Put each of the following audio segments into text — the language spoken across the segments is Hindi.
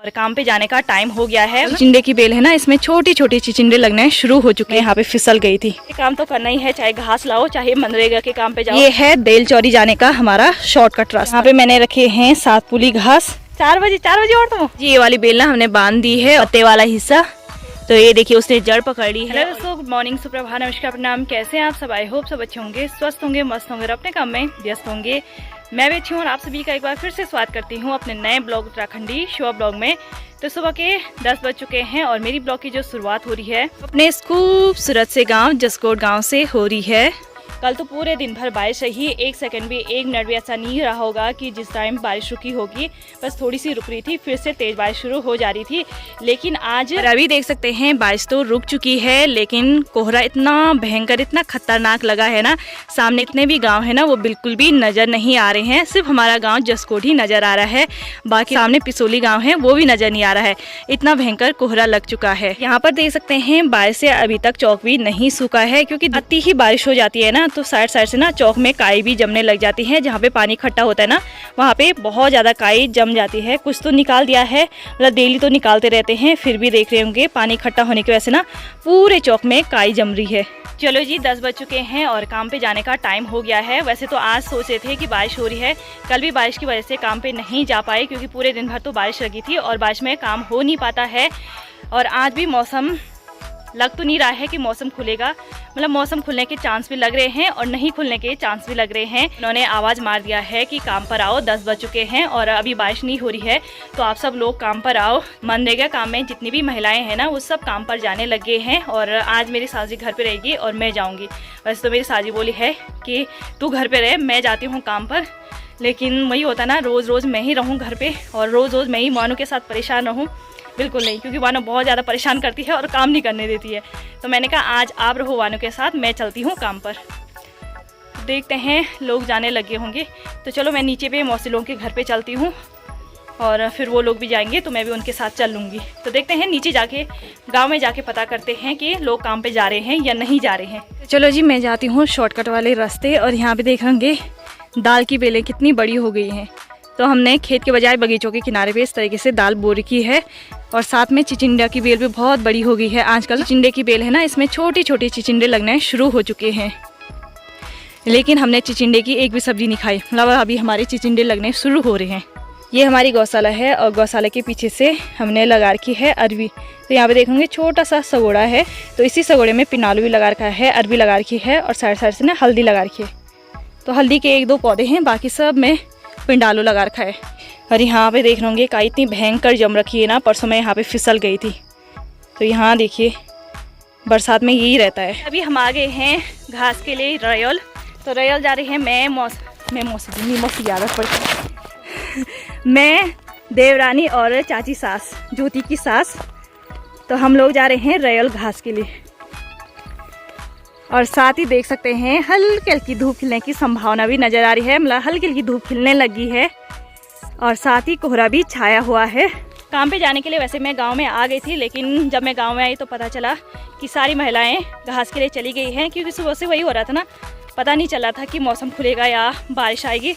और काम पे जाने का टाइम हो गया है। चिचिंडे की बेल है ना, इसमें छोटी छोटी चिचिंडे लगने शुरू हो चुके हैं। यहाँ पे फिसल गई थी। ये काम तो करना ही है, चाहे घास लाओ चाहे मनरेगा के काम पे जाओ। ये है देल चौरी जाने का हमारा शॉर्टकट रास्ता। यहाँ पे मैंने रखे हैं 7 पुली घास। 4 बजे और तुम जी ये वाली बेल ना हमने बांध दी है, पत्ते वाला हिस्सा। तो ये देखिए उसने जड़ पकड़ ली है। हेलो दोस्तों, गुड मॉर्निंग, सुप्रभात, नमस्कार, प्रणाम। कैसे हैं आप सब? आई होप सब अच्छे होंगे, स्वस्थ होंगे, मस्त होंगे और अपने काम में व्यस्त होंगे। मैं भी अच्छी हूँ और आप सभी का एक बार फिर से स्वागत करती हूँ अपने नए ब्लॉग उत्तराखंडी शो ब्लॉग में। तो सुबह के 10 बज चुके हैं और मेरी ब्लॉग की जो शुरुआत हो रही है अपने इस खूबसूरत से गांव जसकोट गांव से हो रही है। कल तो पूरे दिन भर बारिश रही, 1 सेकंड भी 1 मिनट भी ऐसा नहीं रहा होगा कि जिस टाइम बारिश रुकी होगी बस थोड़ी सी रुक रही थी, फिर से तेज बारिश शुरू हो जा रही थी। लेकिन आज अभी देख सकते हैं बारिश तो रुक चुकी है, लेकिन कोहरा इतना भयंकर, इतना खतरनाक लगा है ना। सामने इतने भी गांव है ना वो बिल्कुल भी नज़र नहीं आ रहे हैं, सिर्फ हमारा गाँव जसकोट ही नज़र आ रहा है। बाकी सामने पिसोली गाँव है वो भी नज़र नहीं आ रहा है, इतना भयंकर कोहरा लग चुका है। यहाँ पर देख सकते हैं बारिश से अभी तक चौक भी नहीं सूखा है, क्योंकि अति ही बारिश हो जाती है ना तो साइड से ना चौक में काई भी जमने लग जाती है। जहाँ पे पानी इकट्ठा होता है ना वहाँ पे बहुत ज़्यादा काई जम जाती है। कुछ तो निकाल दिया है, मतलब डेली तो निकालते रहते हैं, फिर भी देख रहे होंगे पानी इकट्ठा होने की वजह से ना पूरे चौक में काई जम रही है। चलो जी 10 बज चुके हैं और काम पे जाने का टाइम हो गया है। वैसे तो आज सोच रहे थे कि बारिश हो रही है, कल भी बारिश की वजह से काम पे नहीं जा पाए, क्योंकि पूरे दिन भर तो बारिश लगी थी और बारिश में काम हो नहीं पाता है। और आज भी मौसम लग तो नहीं रहा है कि मौसम खुलेगा, मतलब मौसम खुलने के चांस भी लग रहे हैं और नहीं खुलने के चांस भी लग रहे हैं। उन्होंने आवाज़ मार दिया है कि काम पर आओ, 10 बज चुके हैं और अभी बारिश नहीं हो रही है, तो आप सब लोग काम पर आओ। मनरेगा काम में जितनी भी महिलाएं हैं ना वो सब काम पर जाने लगे हैं। और आज मेरी साजी घर पे रहेगी और मैं जाऊँगी। वैसे तो मेरी साजी बोली है कि तू घर पर रहे, मैं जाती हूँ काम पर, लेकिन वही होता ना, रोज़ रोज़ मैं ही रहूँ घर पर और रोज़ रोज़ मैं ही मानू के साथ परेशान रहूँ, बिल्कुल नहीं, क्योंकि वानो बहुत ज़्यादा परेशान करती है और काम नहीं करने देती है। तो मैंने कहा आज आप रहो वानो के साथ, मैं चलती हूँ काम पर। देखते हैं लोग जाने लगे होंगे, तो चलो मैं नीचे पे मौसी लोगों के घर पे चलती हूँ और फिर वो लोग भी जाएंगे तो मैं भी उनके साथ चल लूँगी। तो देखते हैं नीचे जाके गाँव में जाके पता करते हैं कि लोग काम पर जा रहे हैं या नहीं जा रहे हैं। तो चलो जी मैं जाती हूँ शॉर्टकट वाले रास्ते। और यहाँ पर देख होंगे दाल की बेलें कितनी बड़ी हो गई हैं, तो हमने खेत के बजाय बगीचों के किनारे पे इस तरीके से दाल बो रखी है। और साथ में चिचिंडा की बेल भी बहुत बड़ी हो गई है। आजकल चिचिंडे की बेल है ना, इसमें छोटी छोटी चिचिंडे लगने शुरू हो चुके हैं, लेकिन हमने चिचिंडे की एक भी सब्जी नहीं खाई, मतलब अभी हमारे चिचिंडे लगने शुरू हो रहे हैं। ये हमारी गौशाला है और गौशाला के पीछे से हमने लगा रखी है अरबी। तो यहाँ पे देखेंगे छोटा सा सगोड़ा है, तो इसी सगोड़े में पिनालू भी लगा रखा है, अरबी लगा रखी है और साइड साइड से ना हल्दी लगा रखी है। तो हल्दी के 1-2 पौधे हैं, बाकी सब में पिंडालू लगा रखा है। और यहाँ पे देख होंगे काई इतनी भयंकर जम रखी है ना, परसों में यहाँ पे फिसल गई थी। तो यहाँ देखिए बरसात में यही रहता है। अभी हम आ गए हैं घास के लिए रयल। तो रयल जा रही है मौसी यादव पर मैं, देवरानी और चाची सास, ज्योति की सास। तो हम लोग जा रहे हैं रयल घास के लिए। और साथ ही देख सकते हैं हल्की हल्की धूप खिलने की संभावना भी नज़र आ रही है, मतलब हल्की हल्की धूप खिलने लगी है और साथ ही कोहरा भी छाया हुआ है। काम पे जाने के लिए वैसे मैं गांव में आ गई थी, लेकिन जब मैं गांव में आई तो पता चला कि सारी महिलाएं घास के लिए चली गई हैं, क्योंकि सुबह से वही हो रहा था ना, पता नहीं चला था कि मौसम खुलेगा या बारिश आएगी।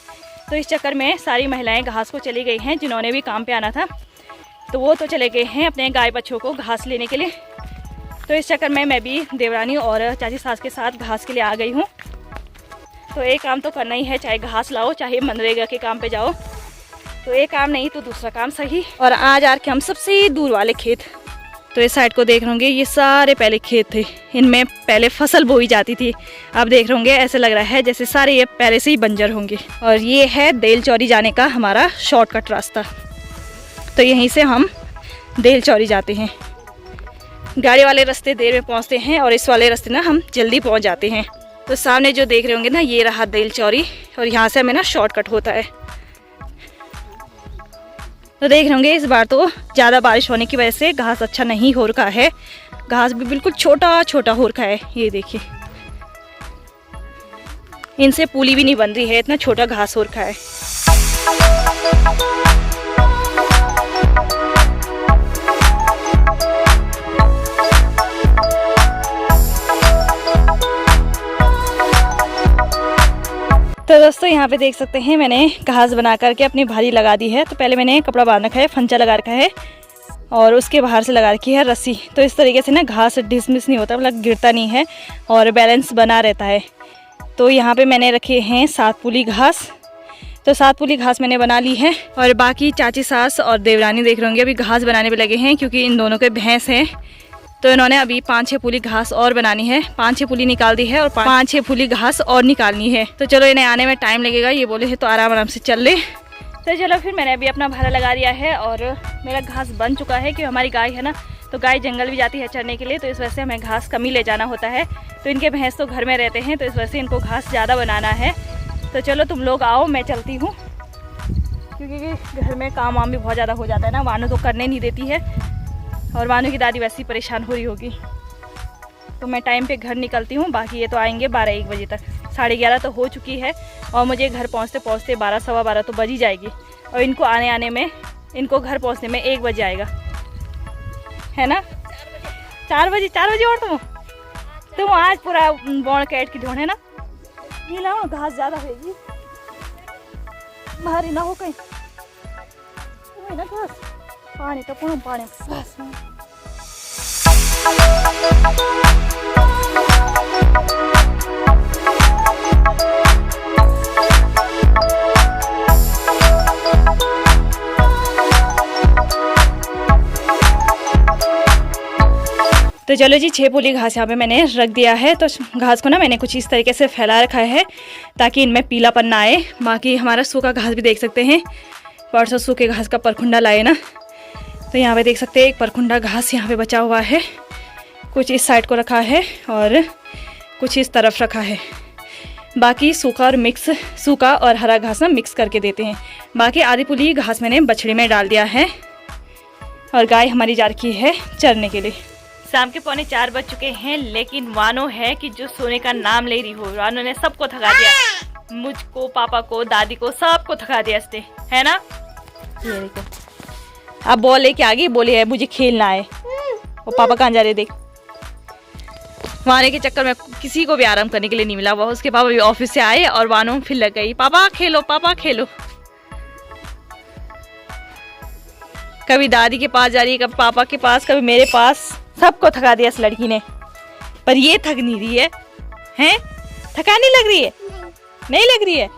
तो इस चक्कर में सारी महिलाएँ घास को चली गई हैं। जिन्होंने भी काम पर आना था तो वो तो चले गए हैं अपने गाय बच्चों को घास लेने के लिए। तो इस चक्कर में मैं भी देवरानी और चाची सास के साथ घास के लिए आ गई हूँ। तो एक काम तो करना ही है, चाहे घास लाओ चाहे मनरेगा के काम पे जाओ। तो एक काम नहीं तो दूसरा काम सही। और आज आ के हम सबसे दूर वाले खेत, तो इस साइड को देख रहे होंगे, ये सारे पहले खेत थे, इनमें पहले फसल बोई जाती थी। अब देख रहे होंगे ऐसे लग रहा है जैसे सारे ये पहले से ही बंजर होंगे। और ये है देल चौरी जाने का हमारा शॉर्टकट रास्ता। तो यहीं से हम देल चौरी जाते हैं। गाड़ी वाले रास्ते देर में पहुंचते हैं और इस वाले रास्ते ना हम जल्दी पहुंच जाते हैं। तो सामने जो देख रहे होंगे ना, ये रहा देल चौरी और यहाँ से हमें ना शॉर्टकट होता है। तो देख रहे होंगे इस बार तो ज़्यादा बारिश होने की वजह से घास अच्छा नहीं हो रखा है, घास भी बिल्कुल छोटा छोटा हो रखा है। ये देखिए इनसे पुली भी नहीं बन रही है, इतना छोटा घास हो रखा है। तो दोस्तों यहाँ पे देख सकते हैं मैंने घास बना करके अपनी भारी लगा दी है। तो पहले मैंने कपड़ा बांध रखा है, फंचा लगा रखा है और उसके बाहर से लगा रखी है रस्सी। तो इस तरीके से ना घास डिसमिस नहीं होता, मतलब गिरता नहीं है और बैलेंस बना रहता है। तो यहाँ पे मैंने रखे हैं 7 पुली घास। तो 7 पुली घास मैंने बना ली है और बाकी चाची सास और देवरानी देख रहे होंगे अभी घास बनाने में लगे हैं, क्योंकि इन दोनों के भैंस हैं। तो इन्होंने अभी 5-6 पुली घास और बनानी है। 5-6 पुली निकाल दी है और 5-6 पुली घास और निकालनी है। तो चलो इन्हें आने में टाइम लगेगा, ये बोले हैं तो आराम आराम से चल ले। तो चलो फिर मैंने अभी अपना भाड़ा लगा दिया है और मेरा घास बन चुका है। कि हमारी गाय है ना, तो गाय जंगल भी जाती है चरने के लिए, तो इस वजह से हमें घास कम ही ले जाना होता है। तो इनके भैंस तो घर में रहते हैं, तो इस वजह से इनको घास ज़्यादा बनाना है। तो चलो तुम लोग आओ, मैं चलती हूँ, क्योंकि घर में काम वाम भी बहुत ज़्यादा हो जाता है ना। वानू तो करने नहीं देती है और वानू की दादी वैसे ही परेशान हो रही होगी। तो मैं टाइम पे घर निकलती हूँ। बाकी ये तो आएंगे 12-1 बजे तक। 11:30 तो हो चुकी है और मुझे घर पहुँचते पहुँचते 12-12:15 तो बज ही जाएगी। और इनको आने में, इनको घर पहुँचने में 1 बजे आएगा, है ना। 4 बजे और तुम आज पूरा बॉण कैट की ढूंढ है ना। नहीं लाओ, घास ज़्यादा होगी, भारी ना हो कहीं ना घास। पानी तो पूर्ण पानी बस। तो चलो जी, 6 पुली घास यहाँ पे मैंने रख दिया है। तो घास को ना मैंने कुछ इस तरीके से फैला रखा है ताकि इनमें पीलापन ना आए। बाकी हमारा सूखा घास भी देख सकते हैं, परसों सूखे घास का परखुंडा लाए ना। तो यहाँ पे देख सकते हैं एक परखुंडा घास यहाँ पे बचा हुआ है। कुछ इस साइड को रखा है और कुछ इस तरफ रखा है। बाकी सूखा और हरा घास ना मिक्स करके देते हैं। बाकी आधी पुली घास मैंने बछड़ी में डाल दिया है और गाय हमारी जा रखी है चरने के लिए। शाम के 3:45 बज चुके हैं, लेकिन वानो है कि जो सोने का नाम ले रही हो। वानो ने सबको थका दिया, मुझको, पापा को, दादी को, सबको थका दिया इसने, है ना। ये देखो, अब बॉल लेके आ गई, बोले है मुझे खेलना है। और पापा कहाँ जा रहे देख। वाने के चक्कर में किसी को भी आराम करने के लिए नहीं मिला। वो उसके पापा भी ऑफिस से आए और वानो फिर लग गई, पापा खेलो, पापा खेलो। कभी दादी के पास जा रही है, कभी पापा के पास, कभी मेरे पास। सबको थका दिया इस लड़की ने, पर ये थक नहीं रही है। हैं? थकानी लग रही है? नहीं लग रही है।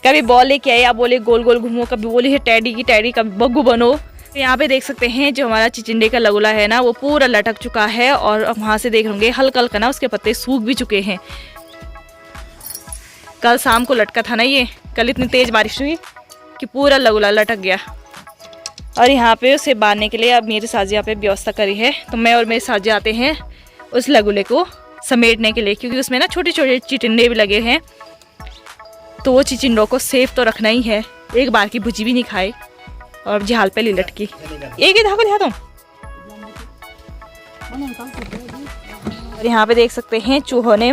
कभी बॉल लेके आए, आप बोले गोल गोल घूमो, कभी बोले है टैडी की टैडी, कभी बग्गू बनो। तो यहाँ पे देख सकते हैं जो हमारा चिचिंडे का लगुला है ना, वो पूरा लटक चुका है और वहाँ से देख होंगे हल्का हल्का ना उसके पत्ते सूख भी चुके हैं। कल शाम को लटका था ना ये, कल इतनी तेज बारिश हुई कि पूरा लगुला लटक गया। और यहाँ पे उसे बांधने के लिए अब मेरी साजी यहाँ पे व्यवस्था करी है। तो मैं और मेरे साजी आते हैं उस लगुले को समेटने के लिए, क्योंकि उसमें ना छोटे छोटे चिचिंडे भी लगे हैं। तो वो चिचिंडों को सेफ तो रखना ही है, एक बार की भुजी भी नहीं खाए। और झाल पे लिलट की एक ही धागा लिया तुम। और यहाँ पे देख सकते हैं चूहों ने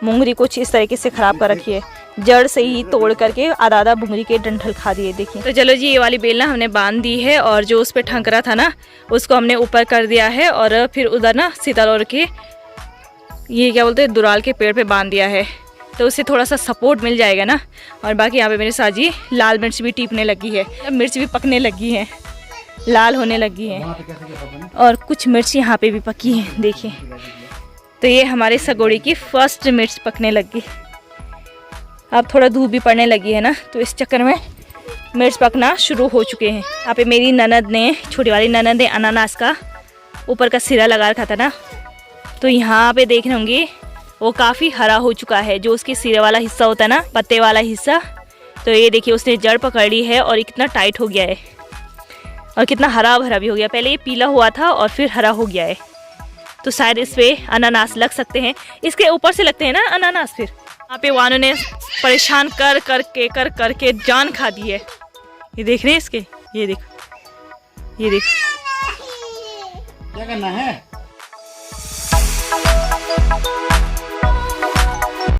मूंगरी कुछ इस तरीके से खराब कर रखी है, जड़ से ही तोड़ करके आधा आधा मूंगरी के डंठल खा दिए। देखिए, तो चलो जी, ये वाली बेल ना हमने बांध दी है और जो उस पर ठंकरा था ना उसको हमने ऊपर कर दिया है। और फिर उधर ना सीतालोर के ये क्या बोलते हैं दुराल के पेड़ पे बांध दिया है, तो उससे थोड़ा सा सपोर्ट मिल जाएगा ना। और बाकी यहाँ पे मेरी साजी लाल मिर्च भी टीपने लगी है, मिर्च भी पकने लगी है, लाल होने लगी है। और कुछ मिर्च यहाँ पे भी पकी है, देखिए। तो ये हमारे सगोड़ी की फर्स्ट मिर्च पकने लगी। अब थोड़ा धूप भी पड़ने लगी है ना, तो इस चक्कर में मिर्च पकना शुरू हो चुके हैं। यहाँ पे मेरी ननद ने, छोटी वाली ननद ने अनानास का ऊपर का सिरा लगा रखा था ना, तो यहाँ पे देख रहे होंगे वो काफ़ी हरा हो चुका है, जो उसके सिरे वाला हिस्सा होता है ना, पत्ते वाला हिस्सा। तो ये देखिए उसने जड़ पकड़ ली है और कितना टाइट हो गया है और कितना हरा भरा भी हो गया। पहले ये पीला हुआ था और फिर हरा हो गया है। तो शायद इस पे अनानास लग सकते हैं, इसके ऊपर से लगते हैं ना अनानास। फिर यहाँ पे वानों ने परेशान कर करके जान खा दी है। ये देख रहे हैं इसके, ये देखो, ये देखो, क्या करना है।